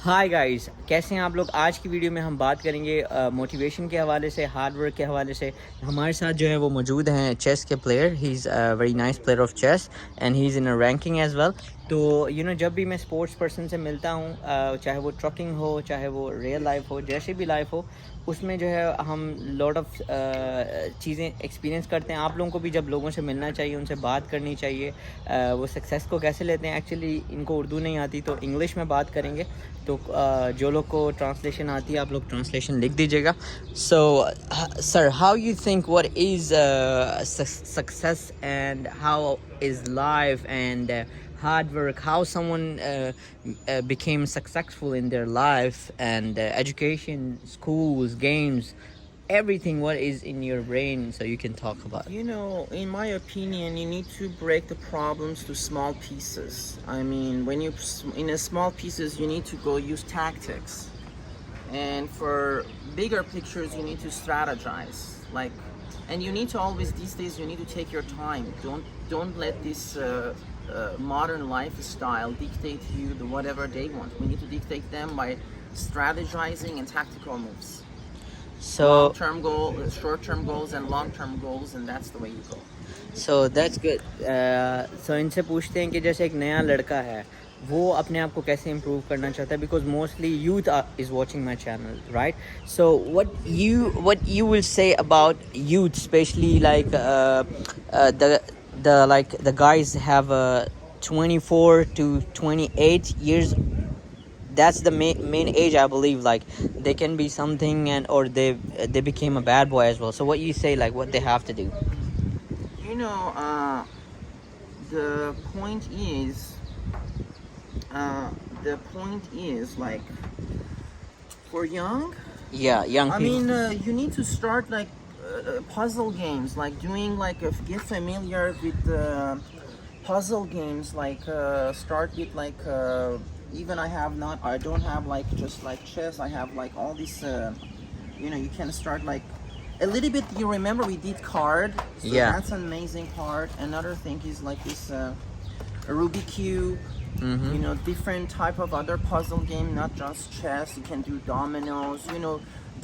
Hi guys, कैसे हैं आप लोग। आज की वीडियो में हम बात करेंगे मोटिवेशन के हवाले से, हार्ड वर्क के हवाले से। हमारे साथ जो है वो मौजूद हैं चेस के player. He is very nice player of chess and he is in a ranking as well. तो जब भी मैं स्पोर्ट्स पर्सन से मिलता हूँ, चाहे वो ट्रकिंग हो, चाहे वो रियल लाइफ हो, जैसे भी लाइफ हो, उसमें जो है हम लॉट ऑफ चीज़ें एक्सपीरियंस करते हैं। आप लोगों को भी जब लोगों से मिलना चाहिए, उनसे बात करनी चाहिए। वो सक्सेस को कैसे लेते हैं, एक्चुअली इनको उर्दू नहीं आती तो इंग्लिश में बात करेंगे। तो जो लोग को ट्रांसलेशन आती है, आप लोग ट्रांसलेशन लिख दीजिएगा। So sir, how you think what is success and how is life and hard work, how someone became successful in their life and education, schools, games, everything. What is in your brain so you can talk about it? In my opinion, you need to break the problems to small pieces. I mean, when you in a small pieces, you need to go use tactics, and for bigger pictures, you need to strategize. And you need to always these days you need to take your time. Don't let this modern lifestyle dictate you the whatever they want. We need to dictate them by strategizing and tactical moves. So Long-term goal, short-term goals, and long-term goals, and that's the way you go. so that's good. So इनसे पूछते हैं कि जैसे एक नया लड़का है, वो अपने आप को कैसे इम्प्रूव करना चाहता है, because mostly youth is watching my channel, right? So what you will say about youth, especially like the guys have 24 to 28 years. That's the main age, I believe. Like, they can be something, and or they became a bad boy as well. So what you say, like, what they have to do? You know, the point is, like, for young. Yeah, young I people. mean, you need to start like puzzle games, like doing like get familiar with puzzle games. Like start with like even I don't have like just like chess. I have like all these. You can start like a little bit. You remember we did card. So Yeah. That's an amazing part. Another thing is like this Rubik cube. Mm-hmm. Different type of other puzzle game, not just chess. You can do dominoes.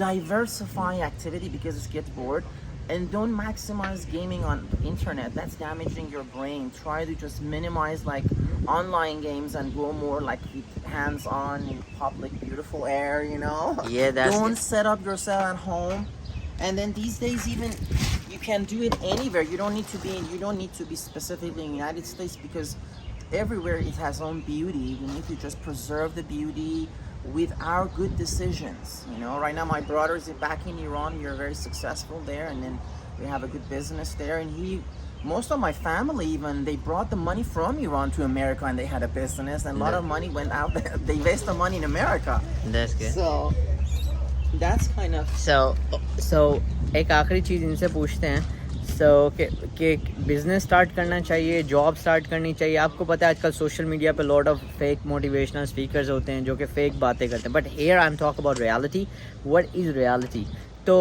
Diversify activity because it gets bored, and don't maximize gaming on internet. That's damaging your brain. Try to just minimize like online games and go more like with hands-on in public, beautiful air. Yeah, that's Don't good. set up yourself at home. And then these days, even you can do it anywhere. You don't need to be specifically in the United States, because everywhere it has own beauty. We need to just preserve the beauty with our good decisions. Right now my brother is back in Iran. We are very successful there, and then we have a good business there. And most of my family, even, they brought the money from Iran to America, and they had a business, and a lot of money went out there. They waste the money in America. That's good. So that's kind of So एक आखिरी चीज़ इनसे पूछते हैं, कि business start करना चाहिए, job start करनी चाहिए। आपको पता है आजकल सोशल मीडिया पे lot of fake motivational speakers होते हैं जो कि फेक बातें करते हैं, but here I am talk about reality. What is reality? So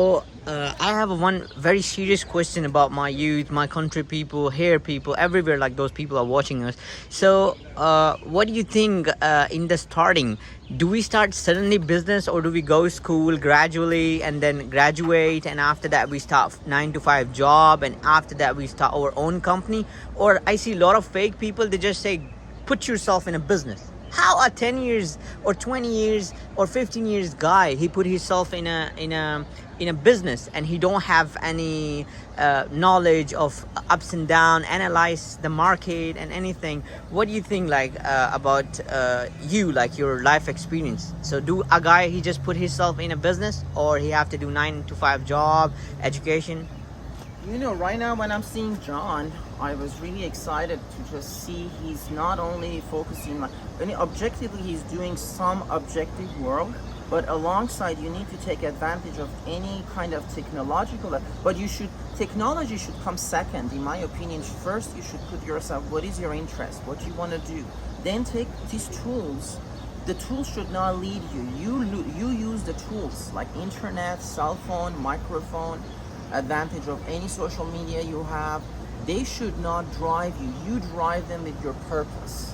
I have one very serious question about my youth, my country people, here people, everywhere, like those people are watching us. So what do you think in the starting? Do we start suddenly business, or do we go school gradually and then graduate, and after that we start 9 to 5 job, and after that we start our own company? Or I see a lot of fake people, they just say put yourself in a business. How a 10 years or 20 years or 15 years guy, he put himself in a business, and he don't have any knowledge of ups and down, analyze the market and anything? What do you think, like, about you, like your life experience? So do a guy, he just put himself in a business, or he have to do 9 to 5 job, education? Right now when I'm seeing John, I was really excited to just see he's not only focusing objectively, he's doing some objective work, but alongside you need to take advantage of any kind of technological, but technology should come second, in my opinion. First you should put yourself, what is your interest, what you want to do, then take these tools. The tools should not lead you. You use the tools like internet, cell phone, microphone, advantage of any social media you have. They should not drive you. You drive them with your purpose.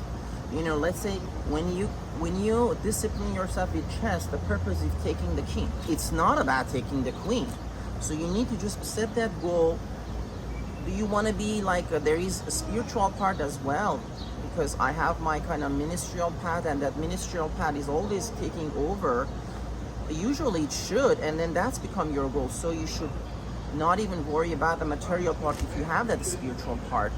You know, let's say when you discipline yourself with chess, the purpose is taking the king. It's not about taking the queen. So you need to just set that goal. Do you want to be like there is a spiritual part as well, because I have my kind of ministerial path, and that ministerial path is always taking over. Usually it should, and then that's become your goal. So you should not even worry about the material part if you have that spiritual part.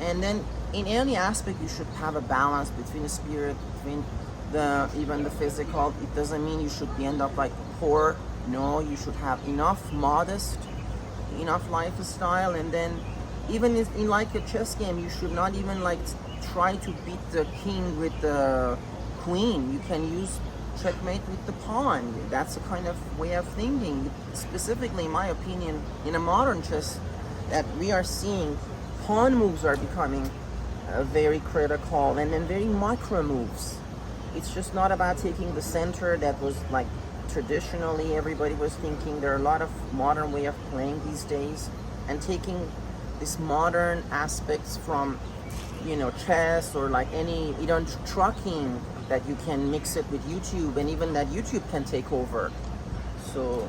And then in any aspect you should have a balance between the spirit, between the even the physical. It doesn't mean you should end up like poor. No, you should have enough modest, enough lifestyle. And then even in like a chess game, you should not even like try to beat the king with the queen. You can use checkmate with the pawn. That's a kind of way of thinking. Specifically, in my opinion, in a modern chess that we are seeing, pawn moves are becoming very critical, and then very micro moves. It's just not about taking the center that was like traditionally everybody was thinking. There are a lot of modern way of playing these days, and taking these modern aspects from, you know, chess or like any, you know, trucking, that you can mix it with YouTube, and even that YouTube can take over. So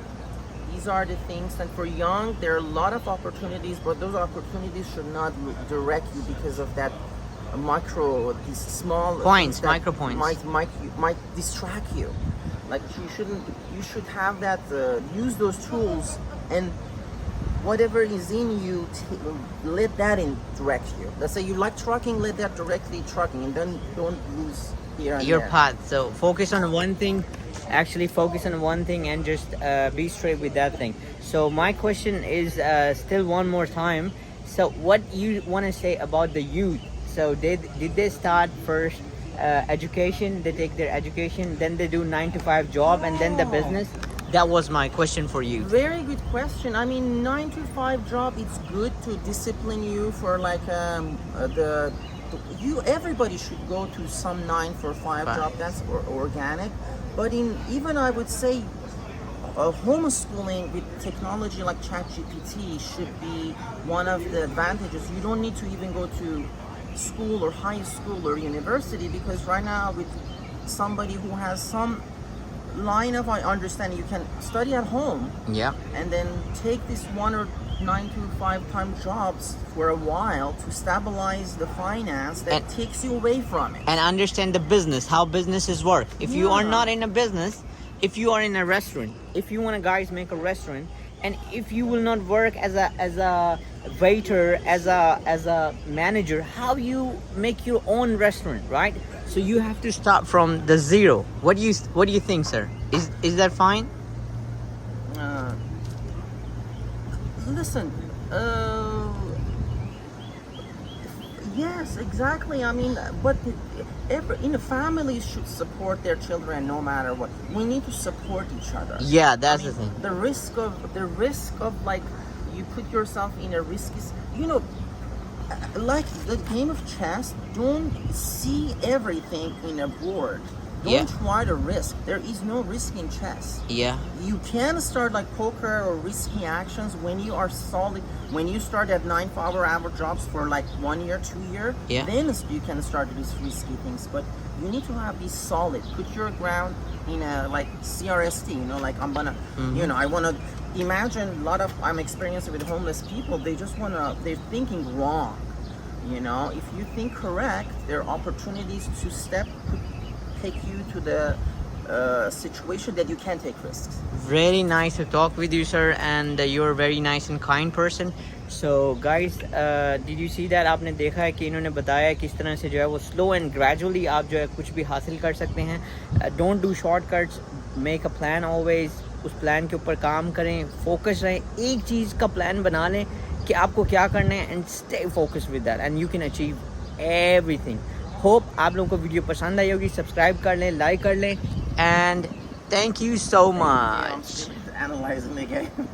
these are the things. And for young, there are a lot of opportunities, but those opportunities should not direct you because of that micro, these small Points, that micro points. might distract you. Like you shouldn't. You should have that. Use those tools, and whatever is in you, let that direct you. Let's say you like trucking, let that directly trucking, and then don't lose here and Your there. path. So focus on one thing. Actually focus on one thing and just be straight with that thing. So my question is still one more time. So what you want to say about the youth? So did they start first education? They take their education, then they do 9 to 5 job, and then the business? That was my question for you. Very good question. I mean, 9 to 5 job, it's good to discipline you for like everybody should go to some 9 to 5 job. That's organic. But even I would say homeschooling with technology like ChatGPT should be one of the advantages. You don't need to even go to school or high school or university, because right now with somebody who has some line of understanding, you can study at home. Yeah. And then take this 1 or 9 to 5 time jobs for a while to stabilize the finance that takes you away from it. And understand the business, how businesses work. If you are Yeah. not in a business, if you are in a restaurant, if you want to guys make a restaurant, and if you will not work as a waiter, as a manager, how you make your own restaurant, right? So you have to start from the zero. What do you think, sir? Is that fine? Listen, yes, exactly. I mean, but families should support their children no matter what. We need to support each other. Yeah, that's the thing. The risk of like you put yourself in a risk is, you know, like the game of chess. Don't see everything in a board. Don't try to risk. There is no risk in chess. Yeah. You can start like poker or risky actions when you are solid. When you start at 9 hour jobs for like 1 year, 2 year, then you can start these risky things. But you need to be solid. Put your ground in a like CRST. You know, like I'm gonna, you know, I wanna imagine a lot of I'm experiencing with homeless people. They just they're thinking wrong. You know, if you think correct, there are opportunities to take you to the situation that you can take risks. Very nice to talk with you, sir, and you're a very nice and kind person. So guys, did you see that? आपने देखा है कि इन्होंने बताया किस तरह से जो है वो slow and gradually आप जो है कुछ भी हासिल कर सकते हैं. Don't do shortcuts. Make a plan always. उस प्लान के ऊपर काम करें, फोकस रहें, एक चीज़ का प्लान बना लें कि आपको क्या करना है, and stay focused with that and you can achieve everything. Hope आप लोगों को वीडियो पसंद आई होगी. सब्सक्राइब कर लें, लाइक कर लें, and thank you so much. Analyzing the game.